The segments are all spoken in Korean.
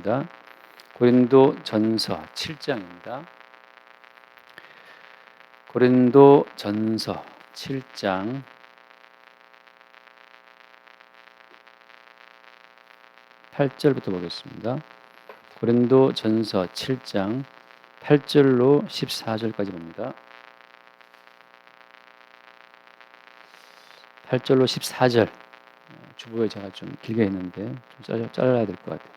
보겠습니다. 고린도전서 7장입니다. 고린도전서 7장 8절부터 보겠습니다. 고린도전서 7장 8절로 14절까지 봅니다. 8절로 14절 주보에 제가 좀 길게 했는데 좀 잘라야 될 것 같아요.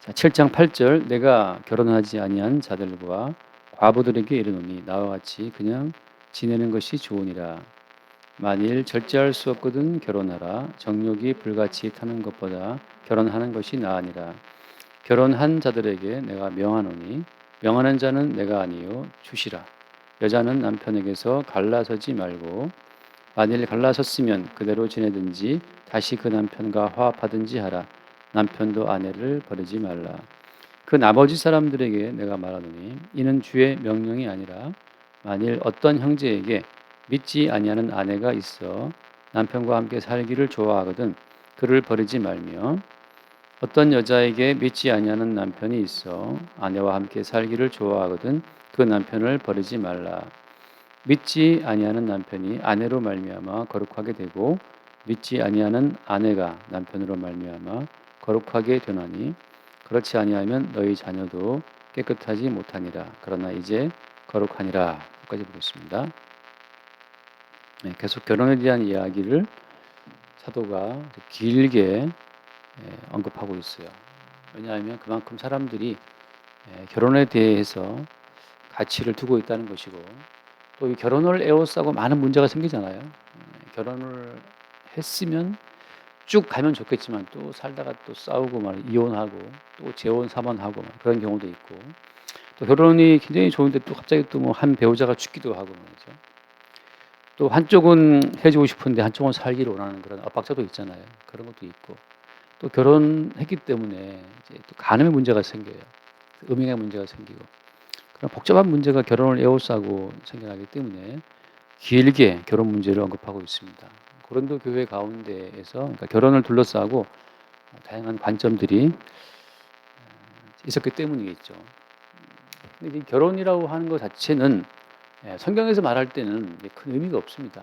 자, 7장 8절 내가 결혼하지 아니한 자들과 과부들에게 이르노니 나와 같이 그냥 지내는 것이 좋으니라. 만일 절제할 수 없거든 결혼하라. 정욕이 불같이 타는 것보다 결혼하는 것이 나으니라. 결혼한 자들에게 내가 명하노니 명하는 자는 내가 아니요 주시라. 여자는 남편에게서 갈라서지 말고 만일 갈라섰으면 그대로 지내든지 다시 그 남편과 화합하든지 하라. 남편도 아내를 버리지 말라. 그 나머지 사람들에게 내가 말하노니 이는 주의 명령이 아니라 만일 어떤 형제에게 믿지 아니하는 아내가 있어 남편과 함께 살기를 좋아하거든 그를 버리지 말며 어떤 여자에게 믿지 아니하는 남편이 있어 아내와 함께 살기를 좋아하거든 그 남편을 버리지 말라. 믿지 아니하는 남편이 아내로 말미암아 거룩하게 되고 믿지 아니하는 아내가 남편으로 말미암아 거룩하게 되나니 그렇지 아니하면 너희 자녀도 깨끗하지 못하니라. 그러나 이제 거룩하니라. 여기까지 보겠습니다. 네, 계속 결혼에 대한 이야기를 사도가 길게 언급하고 있어요. 왜냐하면 그만큼 사람들이 결혼에 대해서 가치를 두고 있다는 것이고 또 이 결혼을 에워싸고 많은 문제가 생기잖아요. 결혼을 했으면 쭉 가면 좋겠지만 또 살다가 또 싸우고 이혼하고 또 재혼 삼원하고 그런 경우도 있고 또 결혼이 굉장히 좋은데 또 갑자기 또 뭐 한 배우자가 죽기도 하고 말이죠. 또 한쪽은 헤어지고 싶은데 한쪽은 살기를 원하는 그런 압박자도 있잖아요. 그런 것도 있고 또 결혼했기 때문에 이제 또 간음의 문제가 생겨요. 음행의 문제가 생기고 그런 복잡한 문제가 결혼을 에워싸고 생겨나기 때문에 길게 결혼 문제를 언급하고 있습니다. 고린도 교회 가운데에서 그러니까 결혼을 둘러싸고 다양한 관점들이 있었기 때문이겠죠. 근데 이 결혼이라고 하는 것 자체는 성경에서 말할 때는 큰 의미가 없습니다.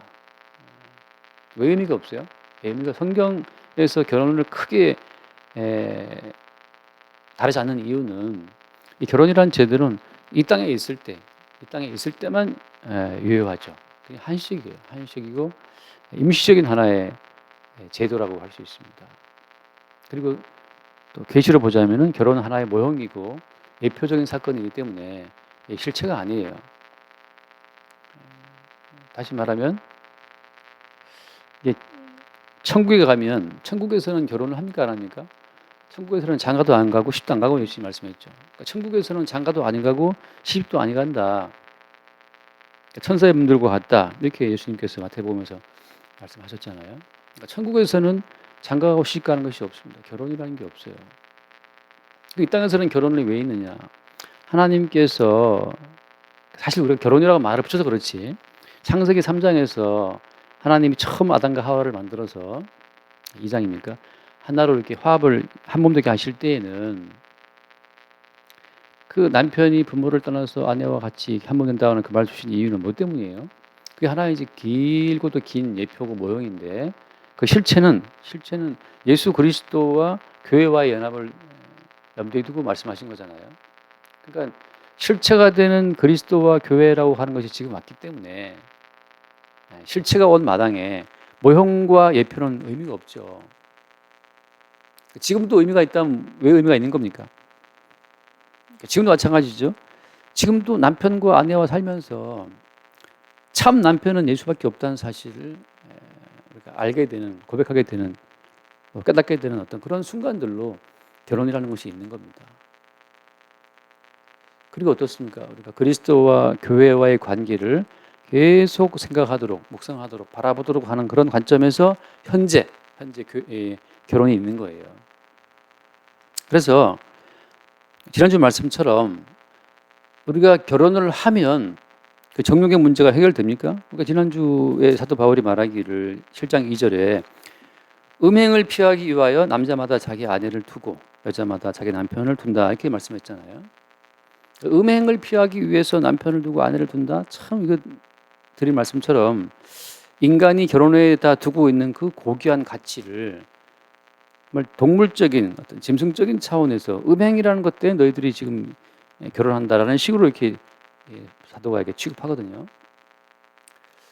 왜 의미가 없어요? 의미가 성경에서 결혼을 크게 다루지 않는 이유는 이 결혼이라는 제도는 이 땅에 있을 때만 유효하죠. 그게 한식이에요. 한식이고 임시적인 하나의 제도라고 할 수 있습니다. 그리고 또 계시로 보자면은 결혼은 하나의 모형이고 예표적인 사건이기 때문에 실체가 아니에요. 다시 말하면 이게 천국에 가면 천국에서는 결혼을 합니까 안 합니까? 천국에서는 장가도 안 가고 시집도 안 가고 예수님 말씀했죠. 그러니까 천국에서는 장가도 안 가고 시집도 안 간다. 천사의 분들과 같다. 이렇게 예수님께서 마태복음에서 말씀하셨잖아요. 그러니까 천국에서는 장가가고 시집 가는 것이 없습니다. 결혼이라는 게 없어요. 이 땅에서는 결혼이 왜 있느냐? 하나님께서 사실 우리가 결혼이라고 말을 붙여서 그렇지 창세기 3장에서 하나님이 처음 아담과 하와를 만들어서 2장입니까? 하나로 이렇게 화합을 한 몸 되게 하실 때에는 그 남편이 부모를 떠나서 아내와 같이 한 몸 된다는 그 말 주신 이유는 뭐 때문이에요? 그게 하나의 이제 길고도 긴 예표고 모형인데 그 실체는 예수 그리스도와 교회와의 연합을 염두에 두고 말씀하신 거잖아요. 그러니까 실체가 되는 그리스도와 교회라고 하는 것이 지금 왔기 때문에 실체가 온 마당에 모형과 예표는 의미가 없죠. 지금도 의미가 있다면 왜 의미가 있는 겁니까? 지금도 마찬가지죠. 지금도 남편과 아내와 살면서 참 남편은 예수밖에 없다는 사실을 우리가 알게 되는, 고백하게 되는, 깨닫게 되는 어떤 그런 순간들로 결혼이라는 것이 있는 겁니다. 그리고 어떻습니까? 우리가 그리스도와 교회와의 관계를 계속 생각하도록, 묵상하도록, 바라보도록 하는 그런 관점에서 현재 결혼이 있는 거예요. 그래서 지난주 말씀처럼 우리가 결혼을 하면 그 정욕의 문제가 해결됩니까? 그러니까 지난주에 사도 바울이 말하기를 7장 2절에 음행을 피하기 위하여 남자마다 자기 아내를 두고 여자마다 자기 남편을 둔다 이렇게 말씀했잖아요. 음행을 피하기 위해서 남편을 두고 아내를 둔다. 참 이거 드린 말씀처럼 인간이 결혼에다 두고 있는 그 고귀한 가치를 정말 동물적인 어떤 짐승적인 차원에서 음행이라는 것 때문에 너희들이 지금 결혼한다라는 식으로 이렇게 사도가 이렇게 취급하거든요.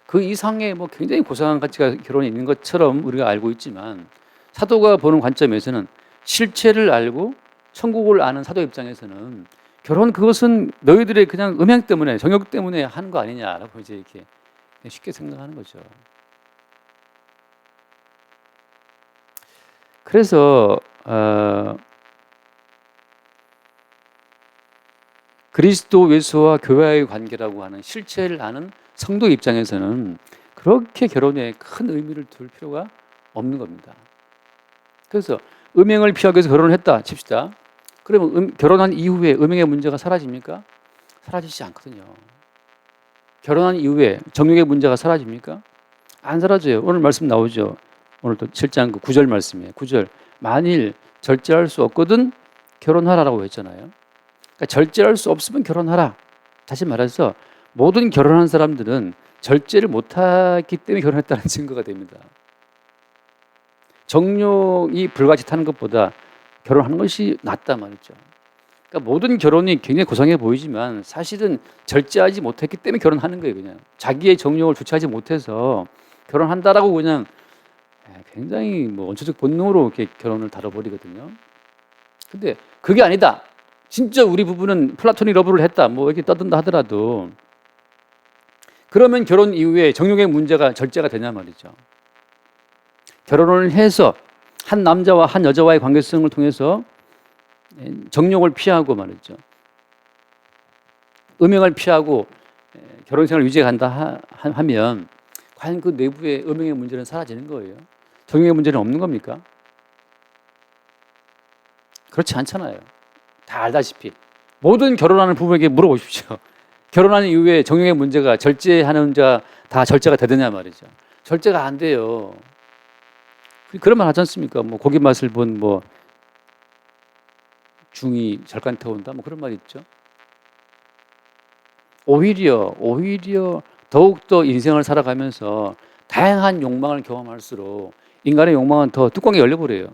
그 이상의 뭐 굉장히 고상한 가치가 결혼에 있는 것처럼 우리가 알고 있지만 사도가 보는 관점에서는 실체를 알고 천국을 아는 사도 입장에서는 결혼 그것은 너희들의 그냥 음행 때문에 정욕 때문에 하는 거 아니냐라고 이제 이렇게 쉽게 생각하는 거죠. 그래서 그리스도 예수와 교회의 관계라고 하는 실체를 아는 성도 입장에서는 그렇게 결혼에 큰 의미를 둘 필요가 없는 겁니다. 그래서 음행을 피하기 위해서 결혼을 했다 칩시다. 그러면 결혼한 이후에 음행의 문제가 사라집니까? 사라지지 않거든요. 결혼한 이후에 정욕의 문제가 사라집니까? 안 사라져요. 오늘 말씀 나오죠. 오늘 또 7장 그 9절 말씀이에요. 9절. 만일 절제할 수 없거든 결혼하라라고 했잖아요. 그러니까 절제할 수 없으면 결혼하라. 다시 말해서 모든 결혼한 사람들은 절제를 못했기 때문에 결혼했다는 증거가 됩니다. 정욕이 불같이 타는 것보다 결혼하는 것이 낫다 말이죠. 그러니까 모든 결혼이 굉장히 고상해 보이지만 사실은 절제하지 못했기 때문에 결혼하는 거예요. 그냥 자기의 정욕을 주체하지 못해서 결혼한다라고 그냥 굉장히 뭐 원초적 본능으로 이렇게 결혼을 다뤄버리거든요. 근데 그게 아니다. 진짜 우리 부부는 플라토닉 러브를 했다. 뭐 이렇게 떠든다 하더라도 그러면 결혼 이후에 정욕의 문제가 절제가 되냐 말이죠. 결혼을 해서 한 남자와 한 여자와의 관계성을 통해서 정욕을 피하고 말이죠. 음행을 피하고 결혼생활을 유지해 간다 하면 과연 그 내부의 음행의 문제는 사라지는 거예요? 정욕의 문제는 없는 겁니까? 그렇지 않잖아요. 다 알다시피 모든 결혼하는 부부에게 물어보십시오. 결혼한 이후에 정욕의 문제가 절제하는 자 다 절제가 되느냐 말이죠. 절제가 안 돼요. 그런 말 하지 않습니까? 뭐 고기 맛을 본 뭐 중이 절간 태운다 뭐 그런 말이 있죠. 오히려 더욱더 인생을 살아가면서 다양한 욕망을 경험할수록 인간의 욕망은 더 뚜껑이 열려버려요.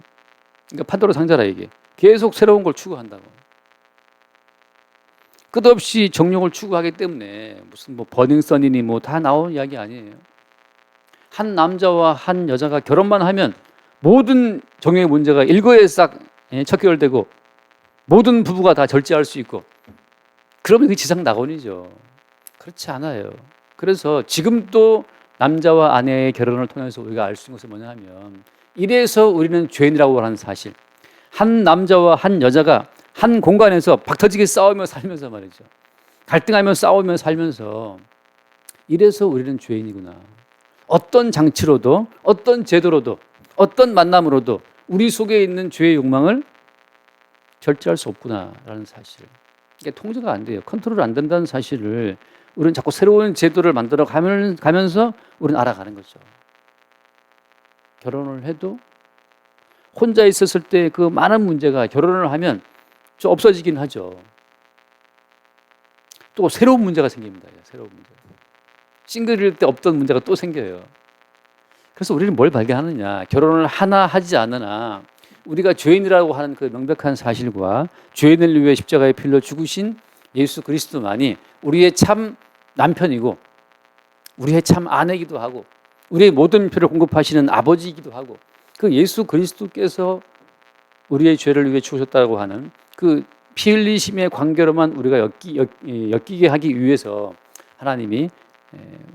그러니까 판도라 상자라 이게. 계속 새로운 걸 추구한다고. 끝없이 정욕을 추구하기 때문에 무슨 뭐 버닝썬이니 뭐 다 나온 이야기 아니에요. 한 남자와 한 여자가 결혼만 하면 모든 정욕의 문제가 일거에 싹 척결되고 모든 부부가 다 절제할 수 있고 그러면 그게 지상낙원이죠. 그렇지 않아요. 그래서 지금도 남자와 아내의 결혼을 통해서 우리가 알 수 있는 것은 뭐냐 하면 이래서 우리는 죄인이라고 하는 사실. 한 남자와 한 여자가 한 공간에서 박터지게 싸우며 살면서 말이죠. 갈등하며 싸우며 살면서 이래서 우리는 죄인이구나. 어떤 장치로도 어떤 제도로도 어떤 만남으로도 우리 속에 있는 죄의 욕망을 절제할 수 없구나라는 사실. 이게 통제가 안 돼요. 컨트롤 안 된다는 사실을 우리는 자꾸 새로운 제도를 만들어 가면서 우리는 알아가는 거죠. 결혼을 해도 혼자 있었을 때 그 많은 문제가 결혼을 하면 좀 없어지긴 하죠. 또 새로운 문제가 생깁니다. 새로운 문제. 싱글일 때 없던 문제가 또 생겨요. 그래서 우리는 뭘 발견하느냐. 결혼을 하나 하지 않으나 우리가 죄인이라고 하는 그 명백한 사실과 죄인을 위해 십자가에 필러 죽으신 예수 그리스도만이 우리의 참 남편이고 우리의 참 아내이기도 하고 우리의 모든 필요를 공급하시는 아버지이기도 하고 그 예수 그리스도께서 우리의 죄를 위해 죽으셨다고 하는 그 피 흘리심의 관계로만 우리가 엮이게 하기 위해서 하나님이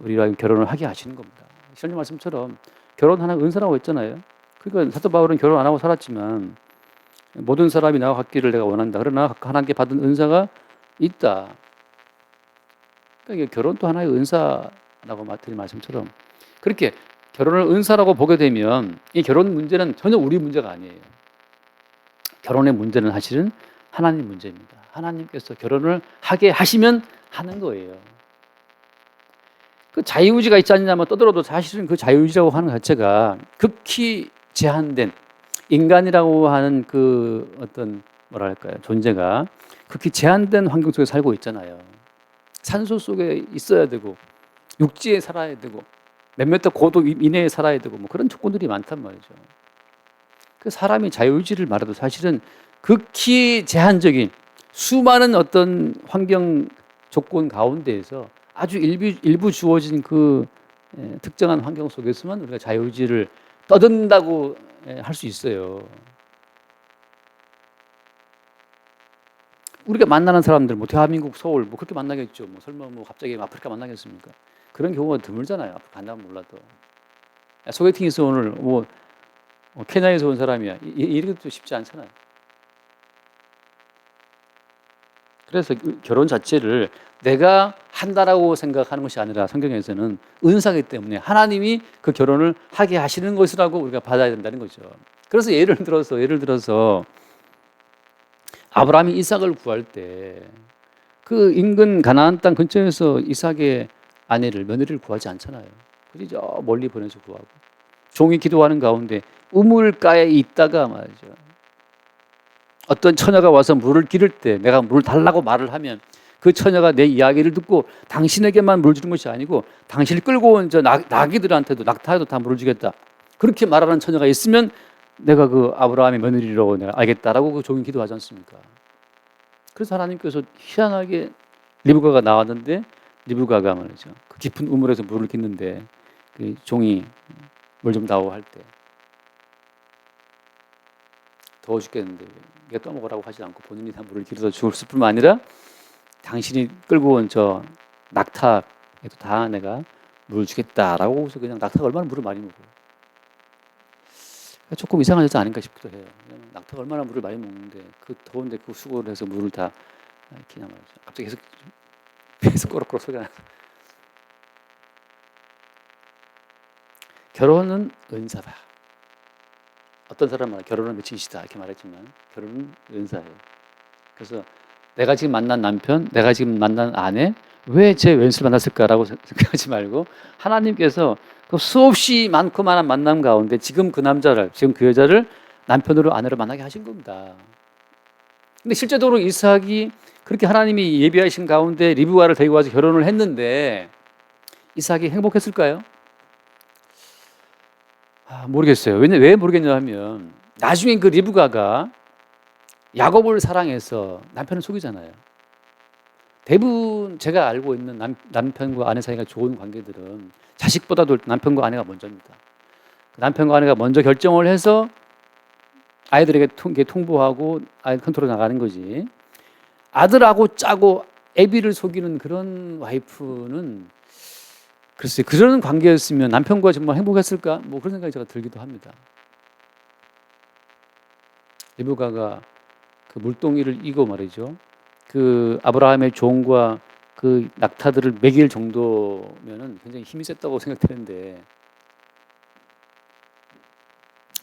우리와 결혼을 하게 하시는 겁니다. 시간님 말씀처럼 결혼 하나 은사라고 했잖아요. 그러니까 사도 바울은 결혼 안 하고 살았지만 모든 사람이 나와 같기를 내가 원한다. 그러나 하나님께 받은 은사가 있다. 그러니까 결혼도 하나의 은사라고 드린 말씀처럼 그렇게 결혼을 은사라고 보게 되면 이 결혼 문제는 전혀 우리 문제가 아니에요. 결혼의 문제는 사실은 하나님 문제입니다. 하나님께서 결혼을 하게 하시면 하는 거예요. 그 자유의지가 있지 않냐면 떠들어도 사실은 그 자유의지라고 하는 자체가 극히 제한된 인간이라고 하는 그 어떤 뭐랄까요 존재가 극히 제한된 환경 속에 살고 있잖아요. 산소 속에 있어야 되고 육지에 살아야 되고 몇몇 고도 이내에 살아야 되고 뭐 그런 조건들이 많단 말이죠. 그 사람이 자유의지를 말해도 사실은 극히 제한적인 수많은 어떤 환경 조건 가운데에서 아주 일부 주어진 그 특정한 환경 속에서만 우리가 자유의지를 떠든다고 할 수 있어요. 우리가 만나는 사람들, 뭐 대한민국 서울 뭐 그렇게 만나겠죠. 뭐 설마 뭐 갑자기 아프리카 만나겠습니까? 그런 경우가 드물잖아요. 아프리카 간다면 몰라도. 야, 소개팅에서 오늘 뭐 케냐에서 온 사람이야. 이렇게도 쉽지 않잖아요. 그래서 결혼 자체를 내가 한다라고 생각하는 것이 아니라 성경에서는 은사이기 때문에 하나님이 그 결혼을 하게 하시는 것이라고 우리가 받아야 된다는 거죠. 그래서 예를 들어서 아브라함이 이삭을 구할 때 그 인근 가나안 땅 근처에서 이삭의 며느리를 구하지 않잖아요. 그지 저 멀리 보내서 구하고 종이 기도하는 가운데 우물가에 있다가 말이죠. 어떤 처녀가 와서 물을 기를 때 내가 물 달라고 말을 하면 그 처녀가 내 이야기를 듣고 당신에게만 물 주는 것이 아니고 당신을 끌고 온 저 나귀들한테도 낙타에도 다 물을 주겠다. 그렇게 말하는 처녀가 있으면 내가 그 아브라함의 며느리라고 내가 알겠다라고 그 종이 기도하지 않습니까? 그래서 하나님께서 희한하게 리브가가 나왔는데 리브가가 말이죠. 그 깊은 우물에서 물을 깃는데 그 종이 물 좀 다오 할 때 더워 죽겠는데 이게 떠먹으라고 하지 않고 본인이 다 물을 길어서 죽을 뿐만 아니라 당신이 끌고 온 저 낙타에도 다 내가 물을 주겠다라고 해서 그냥 낙타가 얼마나 물을 많이 먹어요. 조금 이상한 여자 아닌가 싶기도 해요. 낙타가 얼마나 물을 많이 먹는데 그 더운데 그 수고를 해서 물을 다 이렇게 말이죠. 갑자기 계속 꼬락꼬락 소리가 나서 결혼은 은사다. 어떤 사람은 결혼은 미친짓이다 이렇게 말했지만 결혼은 은사예요. 그래서 내가 지금 만난 남편, 내가 지금 만난 아내 왜 제 왼수를 만났을까라고 생각하지 말고 하나님께서 그 수없이 많고 많은 만남 가운데 지금 그 남자를, 지금 그 여자를 남편으로 아내로 만나게 하신 겁니다. 근데 실제적으로 이삭이 그렇게 하나님이 예비하신 가운데 리브가를 데리고 와서 결혼을 했는데 이삭이 행복했을까요? 모르겠어요. 왜 모르겠냐 하면 나중에 그 리브가가 야곱을 사랑해서 남편을 속이잖아요. 대부분 제가 알고 있는 남편과 아내 사이가 좋은 관계들은 자식보다도 남편과 아내가 먼저입니다. 남편과 아내가 먼저 결정을 해서 아이들에게 통보하고 아이 컨트롤 나가는 거지. 아들하고 짜고 애비를 속이는 그런 와이프는 글쎄 그런 관계였으면 남편과 정말 행복했을까? 뭐 그런 생각이 제가 들기도 합니다. 리브가가 그 물동이를 이고 말이죠. 그 아브라함의 종과 그 낙타들을 먹일 정도면은 굉장히 힘이 셌다고 생각되는데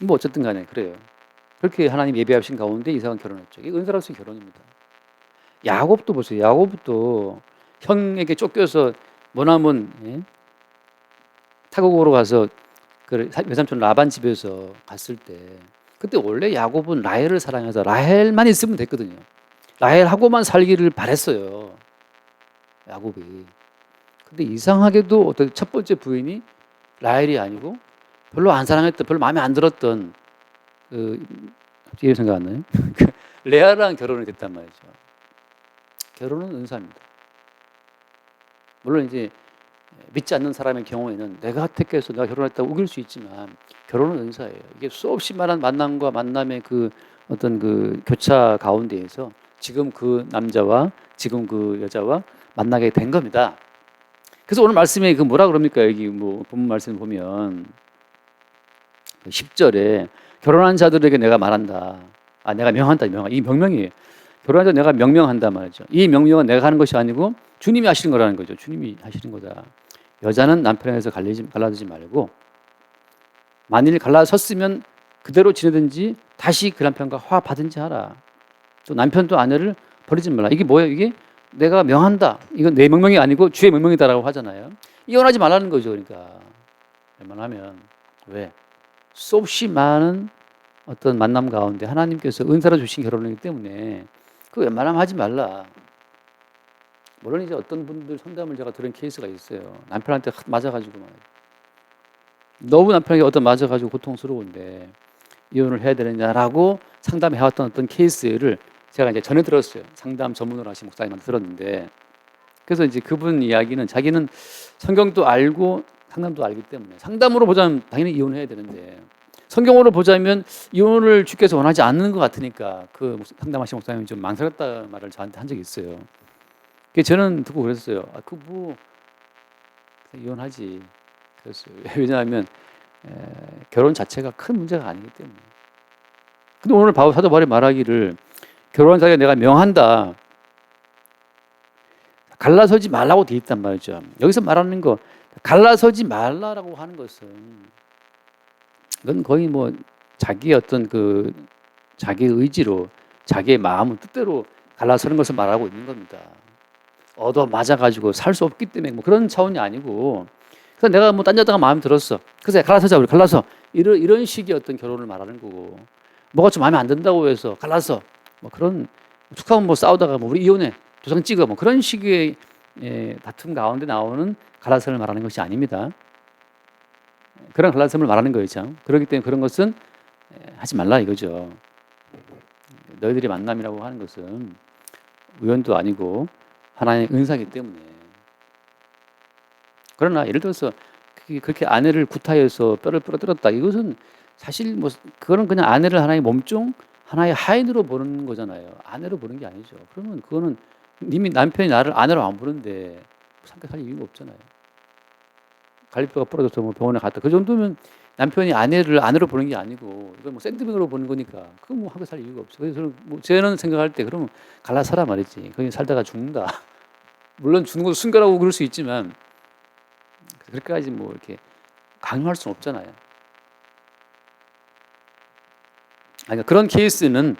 뭐 어쨌든 간에 그래요. 그렇게 하나님 예배하신 가운데 이삭은 결혼했죠. 이게 은사로서의 결혼입니다. 야곱도 보세요. 야곱도 형에게 쫓겨서 머나먼 타국으로 가서 그 외삼촌 라반 집에서 갔을 때 그때 원래 야곱은 라헬을 사랑해서 라헬만 있으면 됐거든요. 라헬하고만 살기를 바랬어요. 야곱이. 근데 이상하게도 어떤 첫 번째 부인이 라헬이 아니고 별로 안 사랑했던, 별로 마음에 안 들었던 이름 생각 안 나요? 레아랑 결혼이 됐단 말이죠. 결혼은 은사입니다. 물론 이제 믿지 않는 사람의 경우에는 내가 택해서 내가 결혼했다고 우길 수 있지만 결혼은 은사예요. 이게 수없이 많은 만남과 만남의 그 어떤 그 교차 가운데에서 지금 그 남자와 지금 그 여자와 만나게 된 겁니다. 그래서 오늘 말씀에 그 뭐라 그럽니까? 여기 뭐 본문 말씀 보면 10절에 결혼한 자들에게 내가 말한다. 내가 명한다. 이 명명이에요. 결혼한 자 내가 명명한다 말이죠. 이 명명은 내가 하는 것이 아니고 주님이 하시는 거라는 거죠. 주님이 하시는 거다. 여자는 남편에게서 갈라지지 말고 만일 갈라섰으면 그대로 지내든지 다시 그 남편과 화받든지 하라. 또 남편도 아내를 버리지 말라. 이게 뭐예요? 이게 내가 명한다. 이건 내 명명이 아니고 주의 명명이다라고 하잖아요. 이혼하지 말라는 거죠. 그러니까 웬만하면 왜? 수없이 많은 어떤 만남 가운데 하나님께서 은사로 주신 결혼이기 때문에 그 웬만하면 하지 말라. 물론 이제 어떤 분들 상담을 제가 들은 케이스가 있어요. 남편한테 맞아가지고 너무 남편에게 어떤 맞아가지고 고통스러운데 이혼을 해야 되느냐라고 상담해왔던 어떤 케이스를 제가 이제 전에 들었어요. 상담 전문으로 하신 목사님한테 들었는데, 그래서 이제 그분 이야기는 자기는 성경도 알고 상담도 알기 때문에 상담으로 보자면 당연히 이혼해야 되는데 성경으로 보자면 이혼을 주께서 원하지 않는 것 같으니까 그 상담하신 목사님이 좀 망설였다 말을 저한테 한 적이 있어요. 저는 듣고 그랬어요. 이혼하지. 그랬어요. 왜냐하면 결혼 자체가 큰 문제가 아니기 때문에. 근데 오늘 사도 바울이 말하기를 결혼한 자에게 내가 명한다. 갈라서지 말라고 돼 있단 말이죠. 여기서 말하는 거 갈라서지 말라라고 하는 것은 이건 거의 뭐 자기의 어떤 자기의 의지로 자기의 마음은 뜻대로 갈라서는 것을 말하고 있는 겁니다. 얻어 맞아가지고 살 수 없기 때문에 뭐 그런 차원이 아니고, 그래서 내가 뭐 딴 여자가 마음에 들었어. 그래서 갈라서자, 우리 갈라서. 이런 식의 어떤 결혼을 말하는 거고, 뭐가 좀 마음에 안 든다고 해서 갈라서 뭐 그런 축하면 뭐 싸우다가 뭐 우리 이혼해 도장 찍어 뭐 그런 식의 다툼 가운데 나오는 갈라섬을 말하는 것이 아닙니다. 그런 갈라섬을 말하는 거죠. 그렇기 때문에 그런 것은 하지 말라 이거죠. 너희들이 만남이라고 하는 것은 우연도 아니고 하나님의 은사이기 때문에. 그러나 예를 들어서 그렇게 아내를 구타해서 뼈를 부러뜨렸다, 이것은 사실 뭐 그거는 그냥 아내를 하나의 몸종, 하나의 하인으로 보는 거잖아요. 아내로 보는 게 아니죠. 그러면 그거는 이미 남편이 나를 아내로 안 보는데 생각할 이유가 없잖아요. 갈비뼈가 부러져서 뭐 병원에 갔다, 그 정도면 남편이 아내를 아내로 보는 게 아니고 이건 뭐 샌드백으로 보는 거니까 그거 뭐 하고 살 이유가 없어요. 그래서 뭐 저는 생각할 때 그러면 갈라서라 말이지. 거기 살다가 죽는다. 물론 죽는 것도 순결하고 그럴 수 있지만 그렇게까지 뭐 이렇게 강요할 수는 없잖아요. 그러니까 그런 케이스는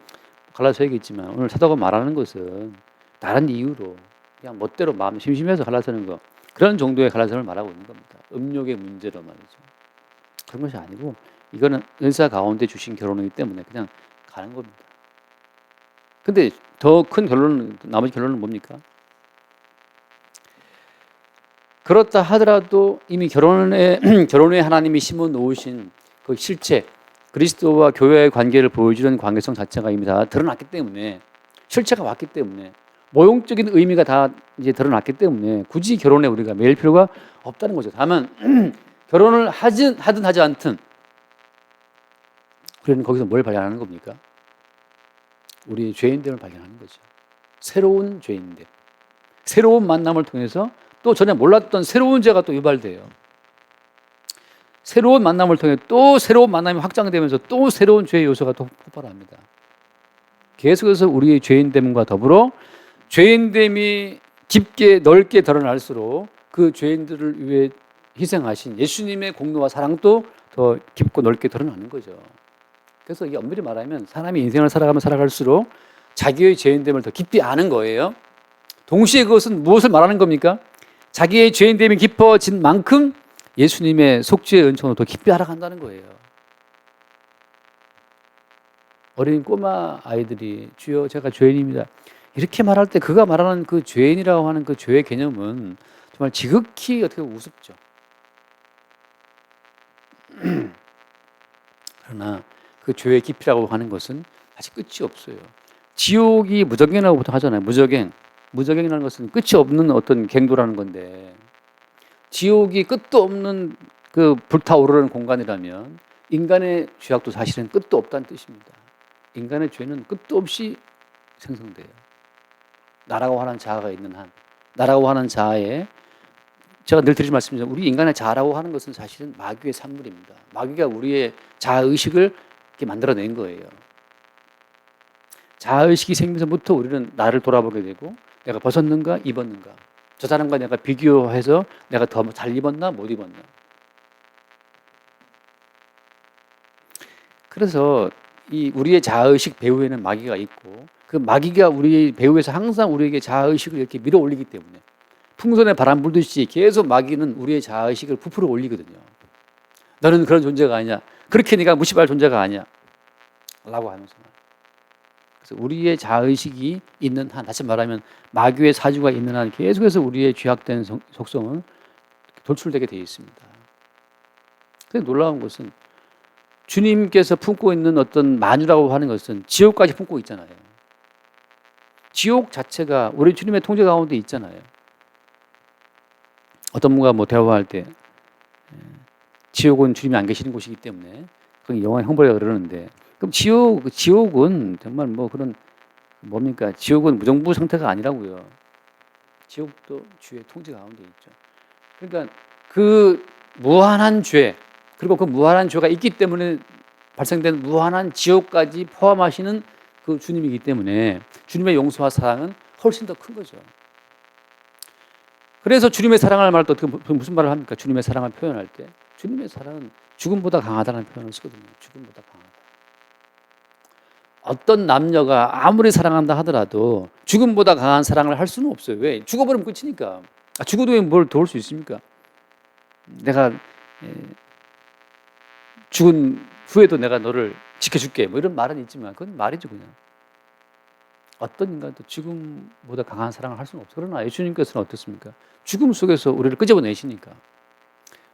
갈라서야겠지만 오늘 사도가 말하는 것은 다른 이유로 그냥 멋대로 마음 심심해서 갈라서는 거, 그런 정도의 갈라섬을 말하고 있는 겁니다. 음욕의 문제로 말이죠. 그런 것이 아니고 이거는 은사 가운데 주신 결혼이기 때문에 그냥 가는 겁니다. 근데 더 큰 결론은, 나머지 결론은 뭡니까? 그렇다 하더라도 이미 결혼에 하나님이 심어 놓으신 그 실체, 그리스도와 교회의 관계를 보여주는 관계성 자체가 이미 다 드러났기 때문에, 실체가 왔기 때문에, 모형적인 의미가 다 이제 드러났기 때문에 굳이 결혼에 우리가 매일 필요가 없다는 거죠. 다만 결혼을 하든 하지 않든 우리는 거기서 뭘 발견하는 겁니까? 우리의 죄인됨을 발견하는 거죠. 새로운 죄인됨, 새로운 만남을 통해서 또 전에 몰랐던 새로운 죄가 또 유발돼요. 새로운 만남을 통해 또 새로운 만남이 확장되면서 또 새로운 죄의 요소가 또 폭발합니다. 계속해서 우리의 죄인됨과 더불어 죄인됨이 깊게 넓게 드러날수록 그 죄인들을 위해 희생하신 예수님의 공로와 사랑도 더 깊고 넓게 드러나는 거죠. 그래서 이게 엄밀히 말하면 사람이 인생을 살아갈수록 자기의 죄인됨을 더 깊이 아는 거예요. 동시에 그것은 무엇을 말하는 겁니까? 자기의 죄인됨이 깊어진 만큼 예수님의 속죄의 은총을 더 깊이 알아간다는 거예요. 어린 꼬마 아이들이 주여 제가 죄인입니다 이렇게 말할 때 그가 말하는 그 죄인이라고 하는 그 죄의 개념은 정말 지극히 어떻게 우습죠. 그러나 그 죄의 깊이라고 하는 것은 사실 끝이 없어요. 지옥이 무적행이라고 보통 하잖아요. 무적행이라는 것은 끝이 없는 어떤 갱도라는 건데, 지옥이 끝도 없는 그 불타오르는 공간이라면 인간의 죄악도 사실은 끝도 없다는 뜻입니다. 인간의 죄는 끝도 없이 생성돼요. 나라고 하는 자아가 있는 한, 나라고 하는 자아에, 제가 늘 드리는 말씀이지만 우리 인간의 자아라고 하는 것은 사실은 마귀의 산물입니다. 마귀가 우리의 자아의식을 이렇게 만들어낸 거예요. 자아의식이 생기면서부터 우리는 나를 돌아보게 되고, 내가 벗었는가 입었는가, 저 사람과 내가 비교해서 내가 더 잘 입었나 못 입었나. 그래서 이 우리의 자아의식 배후에는 마귀가 있고, 그 마귀가 우리 배후에서 항상 우리에게 자아의식을 이렇게 밀어 올리기 때문에 풍선에 바람 불듯이 계속 마귀는 우리의 자아의식을 부풀어 올리거든요. 너는 그런 존재가 아니야. 그렇게 네가 무시할 존재가 아니야. 말라고 하면서 그래서 우리의 자의식이 있는 한, 다시 말하면 마귀의 사주가 있는 한 계속해서 우리의 죄악된 속성은 돌출되게 되어 있습니다. 근데 놀라운 것은 주님께서 품고 있는 어떤 만유라고 하는 것은 지옥까지 품고 있잖아요. 지옥 자체가 우리 주님의 통제 가운데 있잖아요. 어떤 분과 뭐 대화할 때 지옥은 주님이 안 계시는 곳이기 때문에 그건 영화의 형벌이라고 그러는데, 그럼 지옥은 정말 뭐 그런 뭡니까? 지옥은 무정부 상태가 아니라고요. 지옥도 주의 통제 가운데 있죠. 그러니까 그 무한한 죄, 그리고 그 무한한 죄가 있기 때문에 발생된 무한한 지옥까지 포함하시는 그 주님이기 때문에 주님의 용서와 사랑은 훨씬 더 큰 거죠. 그래서 주님의 사랑을 말할 때 어떻게 무슨 말을 합니까? 주님의 사랑을 표현할 때 주님의 사랑은 죽음보다 강하다는 표현을 쓰거든요. 죽음보다 강하다. 어떤 남녀가 아무리 사랑한다 하더라도 죽음보다 강한 사랑을 할 수는 없어요. 왜? 죽어버리면 끝이니까. 죽어도 뭘 도울 수 있습니까? 내가 죽은 후에도 내가 너를 지켜줄게 뭐 이런 말은 있지만 그건 말이죠. 그냥 어떤 인간도 죽음보다 강한 사랑을 할 수는 없어요. 그러나 예수님께서는 어떻습니까? 죽음 속에서 우리를 끄집어내시니까,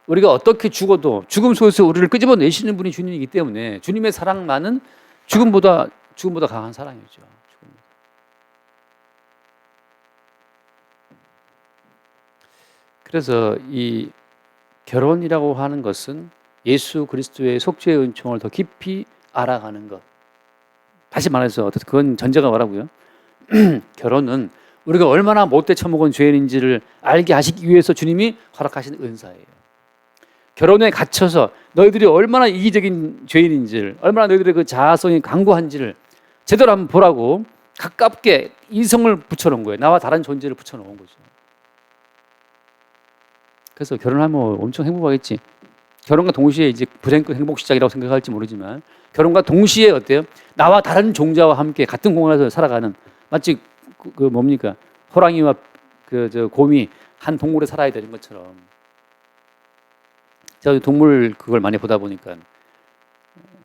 우리가 어떻게 죽어도 죽음 속에서 우리를 끄집어내시는 분이 주님이기 때문에 주님의 사랑만은 죽음보다 강한 사랑이죠. 그래서 이 결혼이라고 하는 것은 예수 그리스도의 속죄의 은총을 더 깊이 알아가는 것. 다시 말해서 그건 전제가 뭐라고요? 결혼은 우리가 얼마나 못돼 처먹은 죄인인지를 알게 하시기 위해서 주님이 허락하신 은사예요. 결혼에 갇혀서 너희들이 얼마나 이기적인 죄인인지를, 얼마나 너희들의 그 자아성이 강고한지를 제대로 한번 보라고 가깝게 이성을 붙여놓은 거예요. 나와 다른 존재를 붙여놓은 거죠. 그래서 결혼하면 엄청 행복하겠지. 결혼과 동시에 이제 불행끝 행복 시작이라고 생각할지 모르지만 결혼과 동시에 어때요? 나와 다른 종자와 함께 같은 공간에서 살아가는, 마치 그 뭡니까? 호랑이와 저 곰이 한 동물에 살아야 되는 것처럼. 제가 동물 그걸 많이 보다 보니까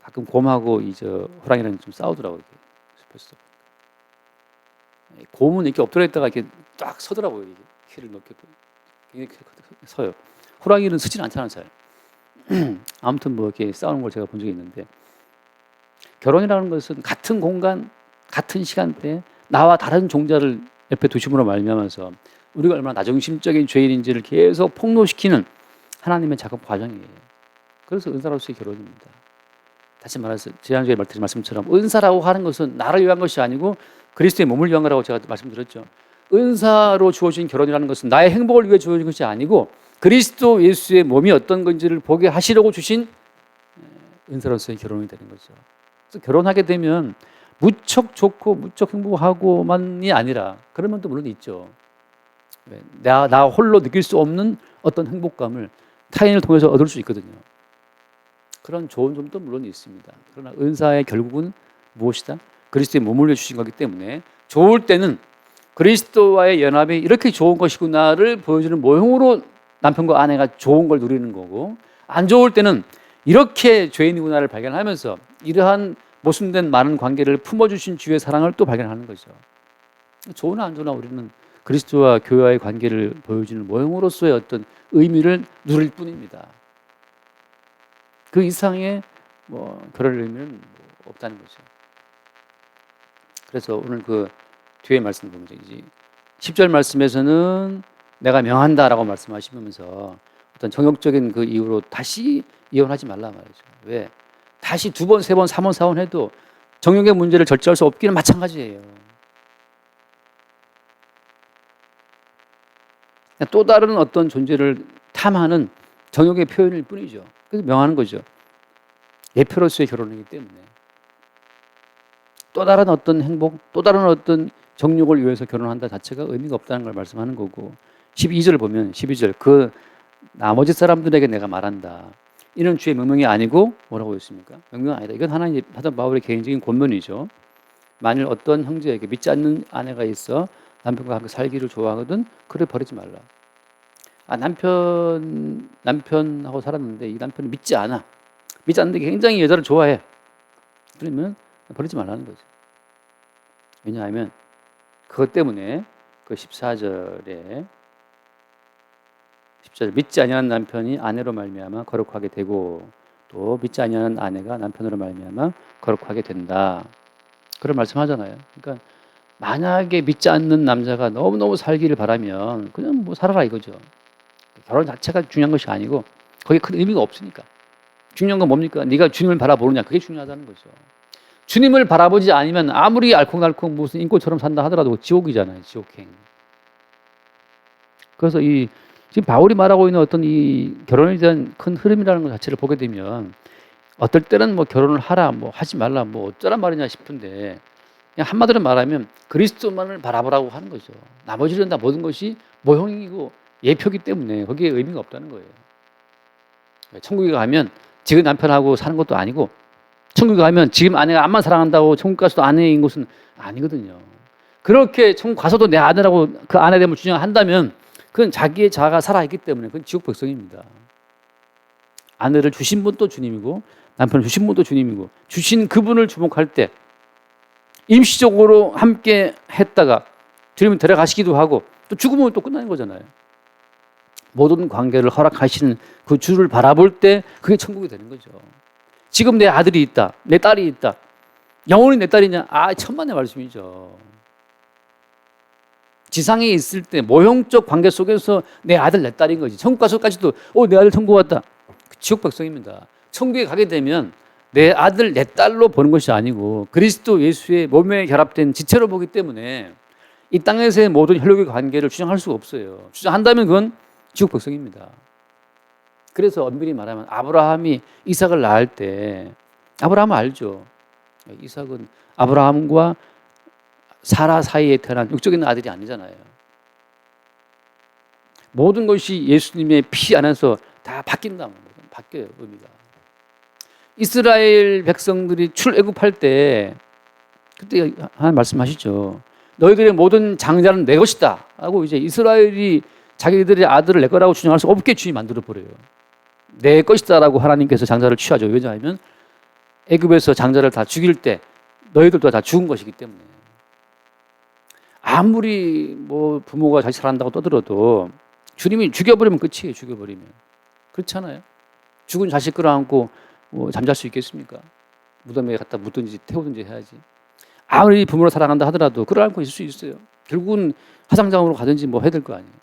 가끔 곰하고 호랑이랑 좀 싸우더라고요. 숲에서. 곰은 이렇게 엎드려 있다가 이렇게 딱 서더라고요. 키를 높게 이렇게 서요. 호랑이는 서지는 않잖아요, 잘. 아무튼 뭐 이렇게 싸우는 걸 제가 본 적이 있는데, 결혼이라는 것은 같은 공간, 같은 시간대 나와 다른 종자를 옆에 두심으로 말미암아서 우리가 얼마나 나중심적인 죄인인지를 계속 폭로시키는 하나님의 작업 과정이에요. 그래서 은사로서의 결혼입니다. 다시 말해서 지난주에 드린 말씀처럼 은사라고 하는 것은 나를 위한 것이 아니고 그리스도의 몸을 위한 거라고 제가 말씀드렸죠. 은사로 주어진 결혼이라는 것은 나의 행복을 위해 주어진 것이 아니고 그리스도 예수의 몸이 어떤 건지를 보게 하시려고 주신 은사로서의 결혼이 되는 거죠. 그래서 결혼하게 되면 무척 좋고 무척 행복하고만이 아니라 그런 면도 물론 있죠. 나 홀로 느낄 수 없는 어떤 행복감을 타인을 통해서 얻을 수 있거든요. 그런 좋은 점도 물론 있습니다. 그러나 은사의 결국은 무엇이다? 그리스도의 몸을 위해 주신 거기 때문에 좋을 때는 그리스도와의 연합이 이렇게 좋은 것이구나를 보여주는 모형으로 남편과 아내가 좋은 걸 누리는 거고, 안 좋을 때는 이렇게 죄인이구나를 발견하면서 이러한 모순된 많은 관계를 품어주신 주의 사랑을 또 발견하는 거죠. 좋으나 안 좋으나 우리는 그리스도와 교회와의 관계를 보여주는 모형으로서의 어떤 의미를 누릴 뿐입니다. 그 이상의 그럴 의미는 없다는 거죠. 그래서 오늘 그 뒤에 말씀 보면 이제 10절 말씀에서는 내가 명한다라고 말씀하시면서 어떤 정욕적인 그 이유로 다시 이혼하지 말라 말이죠. 왜? 다시 2번, 3번, 3번, 4번 해도 정욕의 문제를 절제할 수 없기는 마찬가지예요. 또 다른 어떤 존재를 탐하는 정욕의 표현일 뿐이죠. 그래서 명하는 거죠. 예표로서의 결혼이기 때문에 또 다른 어떤 행복, 또 다른 어떤 정욕을 위해서 결혼한다 자체가 의미가 없다는 걸 말씀하는 거고, 12절을 보면 12절 그 나머지 사람들에게 내가 말한다. 이는 주의 명령이 아니고 뭐라고 했습니까? 명령 아니다. 이건 하나님 사도 바울의 개인적인 권면이죠. 만일 어떤 형제에게 믿지 않는 아내가 있어 남편과 함께 살기를 좋아하거든 그를 버리지 말라. 남편하고 살았는데 이 남편이 믿지 않아. 믿지 않는데 굉장히 여자를 좋아해. 그러면 버리지 말라는 거죠. 왜냐하면 그것 때문에 그 14절에 믿지 아니하는 남편이 아내로 말미암아 거룩하게 되고 또 믿지 아니하는 아내가 남편으로 말미암아 거룩하게 된다. 그런 말씀하잖아요. 그러니까 만약에 믿지 않는 남자가 너무너무 살기를 바라면 그냥 뭐 살아라 이거죠. 결혼 자체가 중요한 것이 아니고 거기에 큰 의미가 없으니까. 중요한 건 뭡니까? 네가 주님을 바라보느냐, 그게 중요하다는 거죠. 주님을 바라보지 않으면 아무리 알콩달콩 무슨 인꼬처럼 산다 하더라도 지옥이잖아요. 지옥행. 그래서 지금 바울이 말하고 있는 어떤 이 결혼에 대한 큰 흐름이라는 것 자체를 보게 되면 어떨 때는 뭐 결혼을 하라, 뭐 하지 말라, 뭐 어쩌란 말이냐 싶은데 그냥 한마디로 말하면 그리스도만을 바라보라고 하는 거죠. 나머지는 다 모든 것이 모형이고 예표기 때문에 거기에 의미가 없다는 거예요. 천국에 가면 지금 남편하고 사는 것도 아니고 천국에 가면 지금 아내가 암만 사랑한다고 천국 가서도 아내인 것은 아니거든요. 그렇게 천국 가서도 내 아내라고 그 아내됨을 주장한다면 그건 자기의 자아가 살아있기 때문에 그건 지옥 백성입니다. 아내를 주신 분도 주님이고 남편을 주신 분도 주님이고 주신 그분을 주목할 때 임시적으로 함께 했다가 주님이 데려가시기도 하고 또 죽으면 또 끝나는 거잖아요. 모든 관계를 허락하시는 그 주를 바라볼 때 그게 천국이 되는 거죠. 지금 내 아들이 있다, 내 딸이 있다, 영원히 내 딸이냐? 천만의 말씀이죠. 지상에 있을 때 모형적 관계 속에서 내 아들, 내 딸인 거지. 천국 가서까지도 내 아들 천국 왔다. 지옥 백성입니다. 천국에 가게 되면 내 아들, 내 딸로 보는 것이 아니고 그리스도 예수의 몸에 결합된 지체로 보기 때문에 이 땅에서의 모든 혈육의 관계를 주장할 수가 없어요. 주장한다면 그건 지옥 백성입니다. 그래서 엄밀히 말하면 아브라함이 이삭을 낳을 때 아브라함은 알죠. 이삭은 아브라함과 사라 사이에 태어난 육적인 아들이 아니잖아요. 모든 것이 예수님의 피 안에서 다 바뀐다. 바뀌어요, 의미가. 이스라엘 백성들이 출애굽할 때 그때 하나님 말씀하시죠. 너희들의 모든 장자는 내 것이다 하고 이제 이스라엘이 자기들의 아들을 내 거라고 주장할 수 없게 주님 만들어 버려요. 내 것이다라고 하나님께서 장자를 취하죠. 왜냐하면 애굽에서 장자를 다 죽일 때 너희들도 다 죽은 것이기 때문에. 아무리 뭐 부모가 자식 사랑한다고 떠들어도 주님이 죽여버리면 끝이에요. 죽여버리면. 그렇잖아요. 죽은 자식 끌어안고 뭐 잠잘 수 있겠습니까? 무덤에 갖다 묻든지 태우든지 해야지. 아무리 부모를 사랑한다 하더라도 끌어안고 있을 수 있어요. 결국은 화상장으로 가든지 뭐 해야 될 거 아니에요.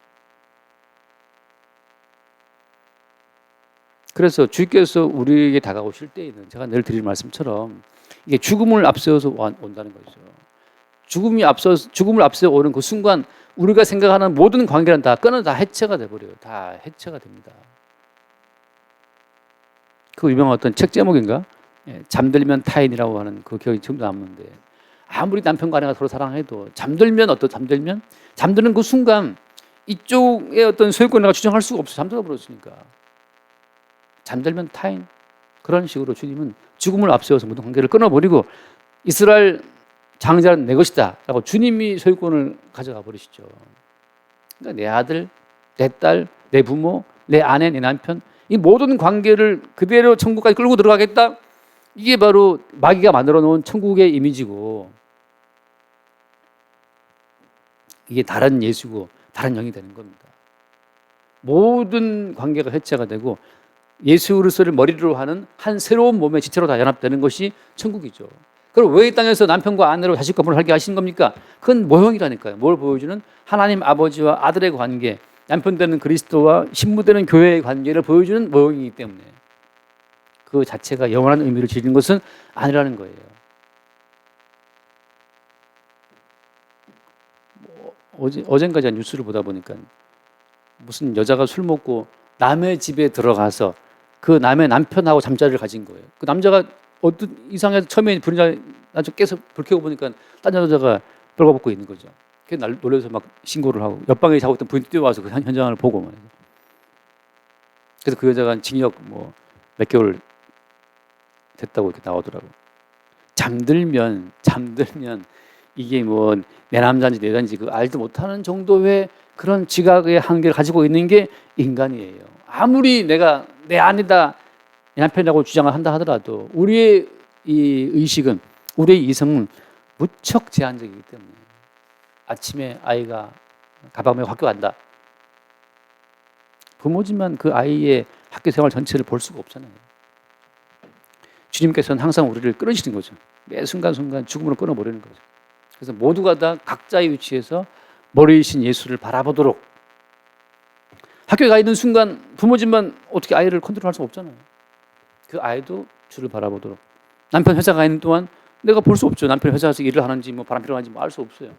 그래서 주께서 우리에게 다가오실 때에는 제가 늘 드리는 말씀처럼 이게 죽음을 앞세워서 온다는 거죠. 죽음을 앞세워 오는 그 순간 우리가 생각하는 모든 관계는 다 해체가 돼버려요. 다 해체가 됩니다. 그 유명한 어떤 책 제목인가? 잠들면 타인이라고 하는 그 기억이 지금도 남는데 아무리 남편과 아내가 서로 사랑해도 잠드는 그 순간 이쪽에 어떤 소유권을 주장할 수가 없어. 잠들어 버렸으니까. 잠들면 타인. 그런 식으로 주님은 죽음을 앞세워서 모든 관계를 끊어버리고 이스라엘 장자는 내 것이다 라고 주님이 소유권을 가져가 버리시죠. 그러니까 내 아들, 내 딸, 내 부모, 내 아내, 내 남편 이 모든 관계를 그대로 천국까지 끌고 들어가겠다. 이게 바로 마귀가 만들어 놓은 천국의 이미지고 이게 다른 예수고 다른 영이 되는 겁니다. 모든 관계가 해체가 되고 예수 그리스도를 머리로 하는 한 새로운 몸의 지체로 다 연합되는 것이 천국이죠. 그럼 왜 이 땅에서 남편과 아내로 자식과 부모를 살게 하신 겁니까? 그건 모형이라니까요. 뭘 보여주는? 하나님 아버지와 아들의 관계, 남편 되는 그리스도와 신부 되는 교회의 관계를 보여주는 모형이기 때문에 그 자체가 영원한 의미를 지닌 것은 아니라는 거예요. 어젠가 뉴스를 보다 보니까 무슨 여자가 술 먹고 남의 집에 들어가서 그 남의 남편하고 잠자리를 가진 거예요. 그 남자가 어떤 이상해서 처음에 나중에 깨서 불 켜고 보니까 딴 여자가 벌거벗고 있는 거죠. 그래서 놀라서 막 신고를 하고 옆방에 자고 있던 부인이 뛰어와서 그 현장을 보고 말이죠. 그래서 그 여자가 징역 뭐 몇 개월 됐다고 이렇게 나오더라고. 잠들면 이게 뭐 내 남자인지 내 여자인지 그 알지 못하는 정도의 그런 지각의 한계를 가지고 있는 게 인간이에요. 아무리 내가 내 아내다 내 남편이라고 주장을 한다 하더라도 우리의 이 의식은 우리의 이성은 무척 제한적이기 때문에 아침에 아이가 가방 메고 학교 간다. 부모지만 그 아이의 학교 생활 전체를 볼 수가 없잖아요. 주님께서는 항상 우리를 끌으시는 거죠. 매 순간순간 죽음으로 끊어버리는 거죠. 그래서 모두가 다 각자의 위치에서 머리이신 예수를 바라보도록, 학교에 가 있는 순간 부모지만 어떻게 아이를 컨트롤할 수 없잖아요. 그 아이도 주를 바라보도록, 남편 회사 가 있는 동안 내가 볼 수 없죠. 남편 회사에서 일을 하는지 뭐 바람피러 가는지 뭐 알 수 없어요.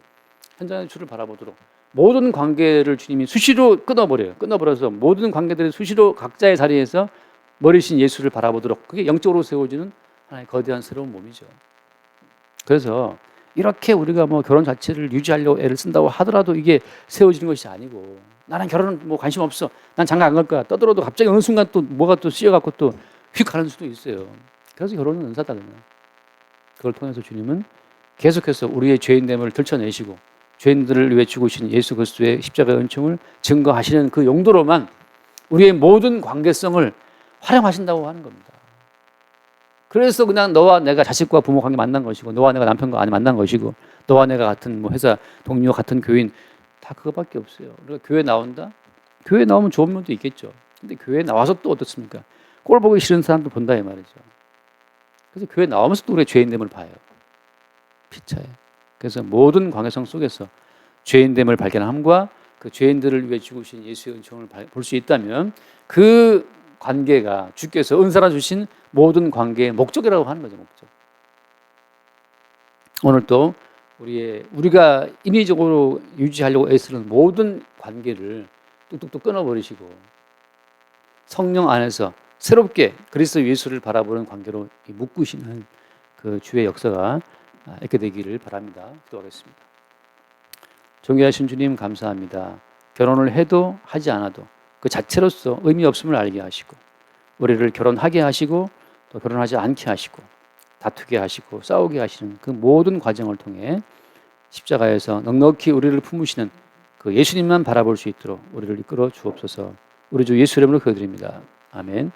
현장에 주를 바라보도록 모든 관계를 주님이 수시로 끊어버려요. 끊어버려서 모든 관계들을 수시로 각자의 자리에서 머리신 예수를 바라보도록, 그게 영적으로 세워지는 하나의 거대한 새로운 몸이죠. 그래서 이렇게 우리가 뭐 결혼 자체를 유지하려고 애를 쓴다고 하더라도 이게 세워지는 것이 아니고, 나는 결혼은 뭐 관심 없어, 난 장가 안 갈 거야, 떠들어도 갑자기 어느 순간 또 뭐가 또 씌어갖고 또 휙 가는 수도 있어요. 그래서 결혼은 은사다 그냥. 그걸 통해서 주님은 계속해서 우리의 죄인됨을 들춰내시고 죄인들을 위해 죽으신 예수 그리스도의 십자가의 은총을 증거하시는 그 용도로만 우리의 모든 관계성을 활용하신다고 하는 겁니다. 그래서 그냥 너와 내가 자식과 부모 관계 만난 것이고, 너와 내가 남편과 아내 만난 것이고, 너와 내가 같은 뭐 회사 동료, 같은 교인, 다 그거밖에 없어요. 우리가 교회 나온다? 교회 나오면 좋은 면도 있겠죠. 근데 교회 나와서 또 어떻습니까? 꼴 보기 싫은 사람도 본다 이 말이죠. 그래서 교회 나오면서 또 우리의 죄인됨을 봐요. 피차에. 그래서 모든 관계성 속에서 죄인됨을 발견함과 그 죄인들을 위해 죽으신 예수의 은총을 볼 수 있다면 그 관계가 주께서 은사로 주신 모든 관계의 목적이라고 하는 거죠. 목적. 오늘 또 우리가 인위적으로 유지하려고 애쓰는 모든 관계를 뚝뚝뚝 끊어버리시고 성령 안에서 새롭게 그리스도 예수를 바라보는 관계로 묶으시는 그 주의 역사가 있게 되기를 바랍니다. 기도하겠습니다. 존귀하신 주님 감사합니다. 결혼을 해도 하지 않아도 그 자체로서 의미 없음을 알게 하시고, 우리를 결혼하게 하시고 또 결혼하지 않게 하시고 다투게 하시고 싸우게 하시는 그 모든 과정을 통해 십자가에서 넉넉히 우리를 품으시는 그 예수님만 바라볼 수 있도록 우리를 이끌어 주옵소서. 우리 주 예수 이름으로 기도드립니다. 아멘.